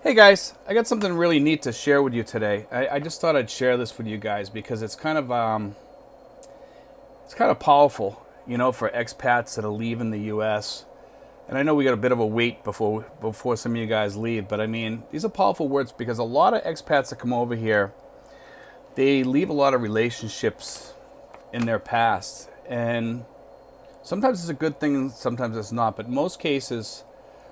Hey guys, I got something really neat to share with you today. I just thought I'd share this with you guys because it's kind of powerful, for expats that are leaving the U.S. And I know we got a bit of a wait before some of you guys leave, but I mean these are powerful words because a lot of expats that come over here, they leave a lot of relationships in their past, and sometimes it's a good thing, sometimes it's not. But in most cases,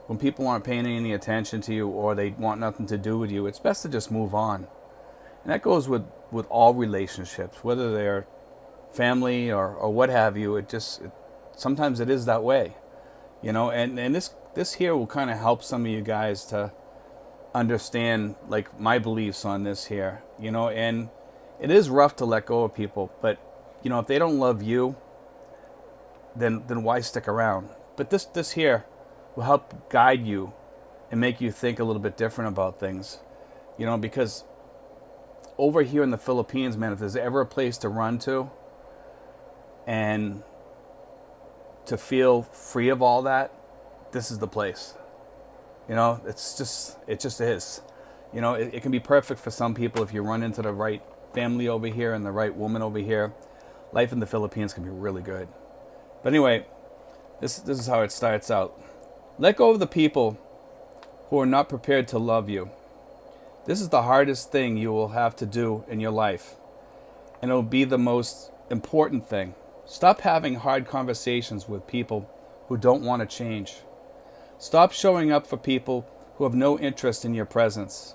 when people aren't paying any attention to you or they want nothing to do with you, it's best to just move on. And that goes with all relationships, whether they're family or what have you. Sometimes it is that way, and this here will kind of help some of you guys to understand like my beliefs on this here, and it is rough to let go of people, but if they don't love you, then why stick around? But this here will help guide you and make you think a little bit different about things, because over here in the Philippines, man, if there's ever a place to run to and to feel free of all that, this is the place. It just is. It can be perfect for some people if you run into the right family over here and the right woman over here. Life in the Philippines can be really good. But anyway, this is how it starts out. Let go of the people who are not prepared to love you. This is the hardest thing you will have to do in your life, and it will be the most important thing. Stop having hard conversations with people who don't want to change. Stop showing up for people who have no interest in your presence.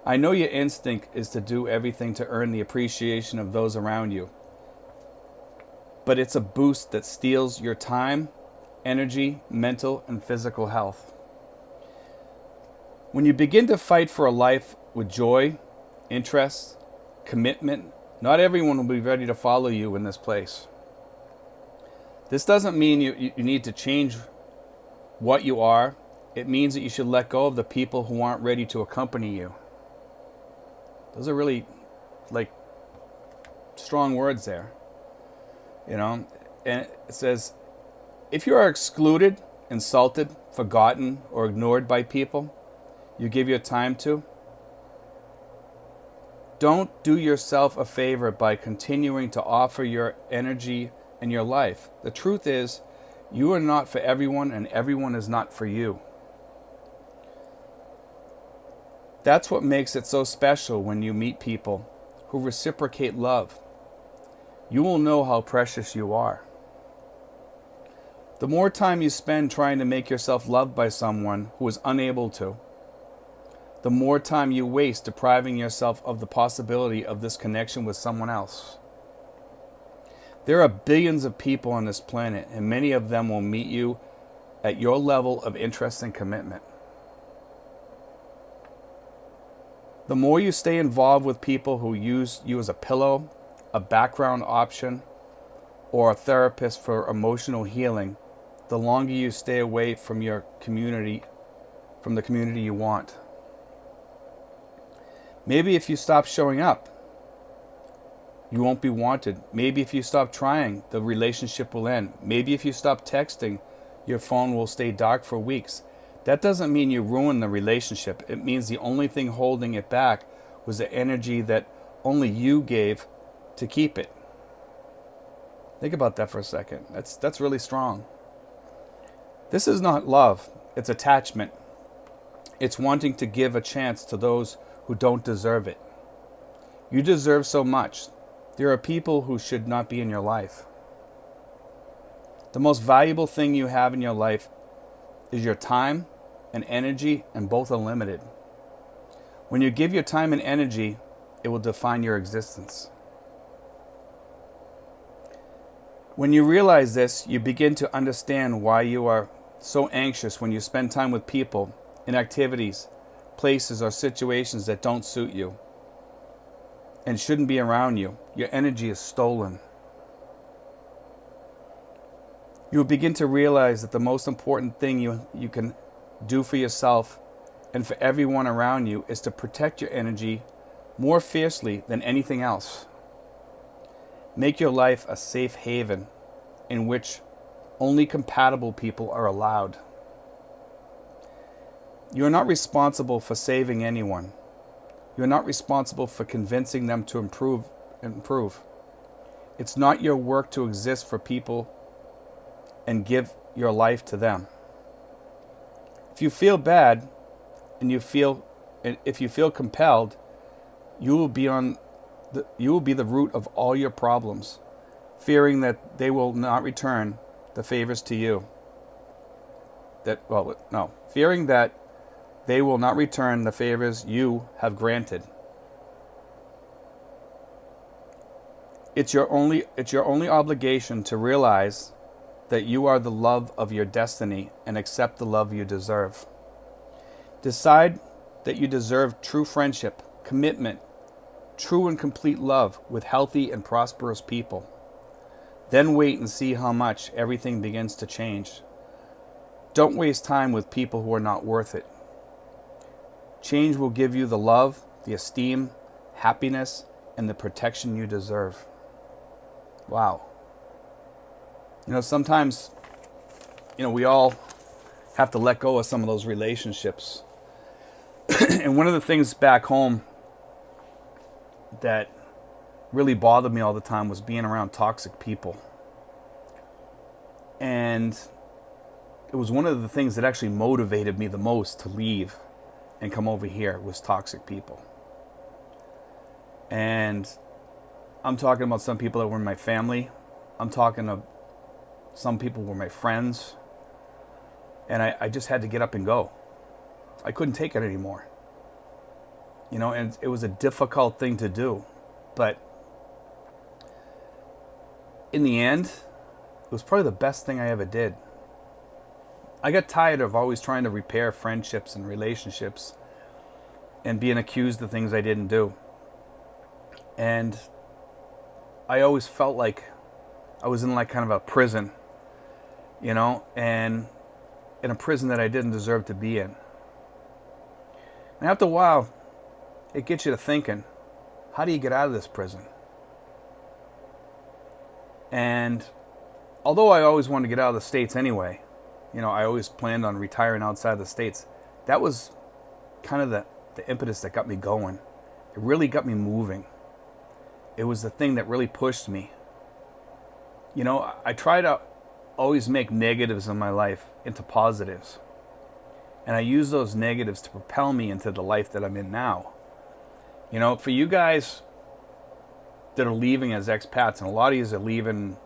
I know your instinct is to do everything to earn the appreciation of those around you, but it's a boost that steals your time, energy, mental, and physical health. When you begin to fight for a life with joy, interest, commitment, not everyone will be ready to follow you in this place. This doesn't mean you need to change what you are. It means that you should let go of the people who aren't ready to accompany you. Those are really like strong words there, And it says, if you are excluded, insulted, forgotten, or ignored by people you give your time to, don't do yourself a favor by continuing to offer your energy and your life. The truth is, you are not for everyone, and everyone is not for you. That's what makes it so special when you meet people who reciprocate love. You will know how precious you are. The more time you spend trying to make yourself loved by someone who is unable to, the more time you waste depriving yourself of the possibility of this connection with someone else. There are billions of people on this planet, and many of them will meet you at your level of interest and commitment. The more you stay involved with people who use you as a pillow, a background option, or a therapist for emotional healing, the longer you stay away from your community, from the community you want. Maybe if you stop showing up, you won't be wanted. Maybe if you stop trying, the relationship will end. Maybe if you stop texting, your phone will stay dark for weeks. That doesn't mean you ruin the relationship. It means the only thing holding it back was the energy that only you gave to keep it. Think about that for a second. That's really strong. This is not love. It's attachment. It's wanting to give a chance to those who don't deserve it. You deserve so much. There are people who should not be in your life. The most valuable thing you have in your life is your time and energy, and both are limited. When you give your time and energy, it will define your existence. When you realize this, you begin to understand why you are so anxious when you spend time with people in activities, places, or situations that don't suit you and shouldn't be around you. Your energy is stolen. You will begin to realize that the most important thing you can do for yourself and for everyone around you is to protect your energy more fiercely than anything else. Make your life a safe haven in which only compatible people are allowed. You are not responsible for saving anyone. You are not responsible for convincing them to improve. It's not your work to exist for people and give your life to them. If you feel bad and if you feel compelled, you will be the root of all your problems, fearing that they will not return the favors to you. Fearing that they will not return the favors you have granted. It's your only obligation to realize that you are the love of your destiny and accept the love you deserve. Decide that you deserve true friendship, commitment, true and complete love with healthy and prosperous people. Then wait and see how much everything begins to change. Don't waste time with people who are not worth it. Change will give you the love, the esteem, happiness, and the protection you deserve. Wow. Sometimes, we all have to let go of some of those relationships. And one of the things back home that really bothered me all the time was being around toxic people. And it was one of the things that actually motivated me the most to leave and come over here was toxic people. And I'm talking about some people that were in my family. I'm talking to some people who were my friends. And I just had to get up and go. I couldn't take it anymore. And it was a difficult thing to do. But in the end, it was probably the best thing I ever did. I got tired of always trying to repair friendships and relationships and being accused of things I didn't do. And I always felt like I was in like kind of a prison, and in a prison that I didn't deserve to be in. And after a while, it gets you to thinking, how do you get out of this prison? And although I always wanted to get out of the States anyway, I always planned on retiring outside the States. That was kind of the impetus that got me going. It really got me moving. It was the thing that really pushed me. I try to always make negatives in my life into positives. And I use those negatives to propel me into the life that I'm in now. For you guys that are leaving as expats, and a lot of you are leaving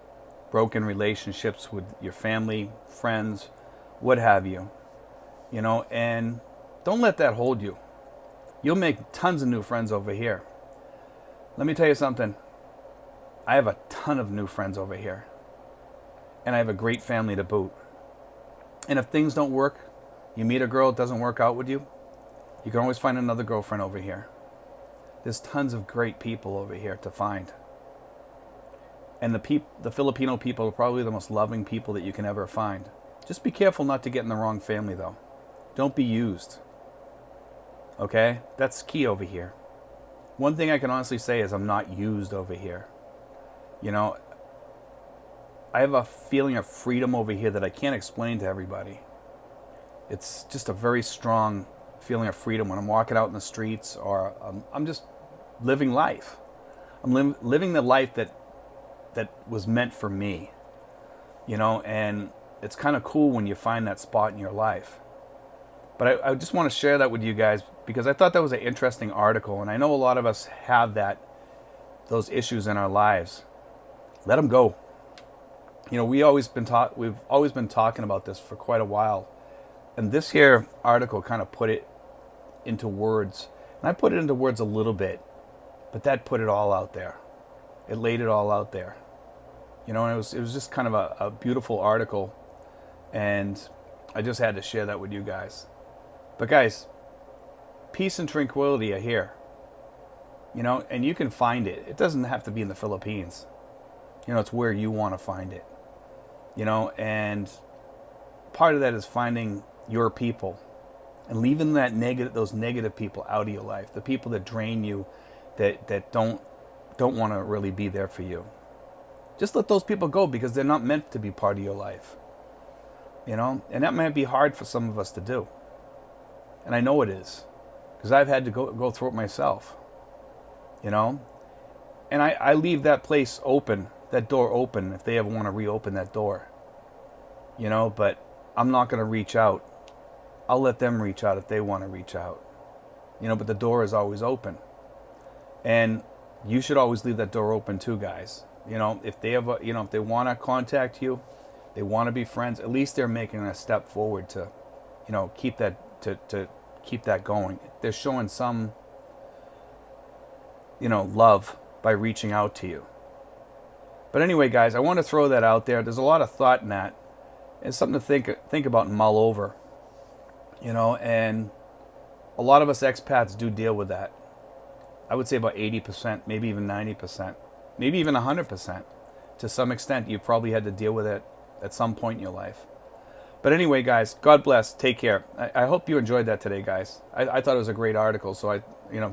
broken relationships with your family, friends, what have you, and don't let that hold you. You'll make tons of new friends over here. Let me tell you something. I have a ton of new friends over here. And I have a great family to boot. And if things don't work, you meet a girl that doesn't work out with you, you can always find another girlfriend over here. There's tons of great people over here to find. And the Filipino people are probably the most loving people that you can ever find. Just be careful not to get in the wrong family, though. Don't be used. Okay? That's key over here. One thing I can honestly say is I'm not used over here. I have a feeling of freedom over here that I can't explain to everybody. It's just a very strong feeling of freedom when I'm walking out in the streets, or I'm just living life. I'm living the life that was meant for me. And it's kind of cool when you find that spot in your life. But I just want to share that with you guys because I thought that was an interesting article, and I know a lot of us have those issues in our lives. Let them go. We've always been talking about this for quite a while, and this here article kind of put it into words, and I put it into words a little bit, but that put it all out there. It laid it all out there. And it was just kind of a beautiful article, and I just had to share that with you guys. But guys, peace and tranquility are here. And you can find it. It doesn't have to be in the Philippines. It's where you want to find it. And part of that is finding your people and leaving those negative people out of your life, the people that drain you, that don't want to really be there for you. Just let those people go because they're not meant to be part of your life. And that might be hard for some of us to do. And I know it is, because I've had to go through it myself, you know? And I leave that place open, that door open, if they ever want to reopen that door, you know? But I'm not going to reach out. I'll let them reach out if they want to reach out, you know? But the door is always open. And you should always leave that door open too, guys. You know, if they ever, you know, if they want to contact you, they want to be friends, at least they're making a step forward to, you know, keep that, to keep that going. They're showing some, you know, love by reaching out to you. But anyway, guys, I want to throw that out there. There's a lot of thought in that. It's something to think about and mull over, you know, and a lot of us expats do deal with that. I would say about 80%, maybe even 90%, maybe even 100%. To some extent, you probably had to deal with it at some point in your life. But anyway, guys, God bless. Take care. I hope you enjoyed that today, guys. I thought it was a great article, so I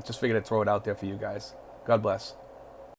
just figured I'd throw it out there for you guys. God bless.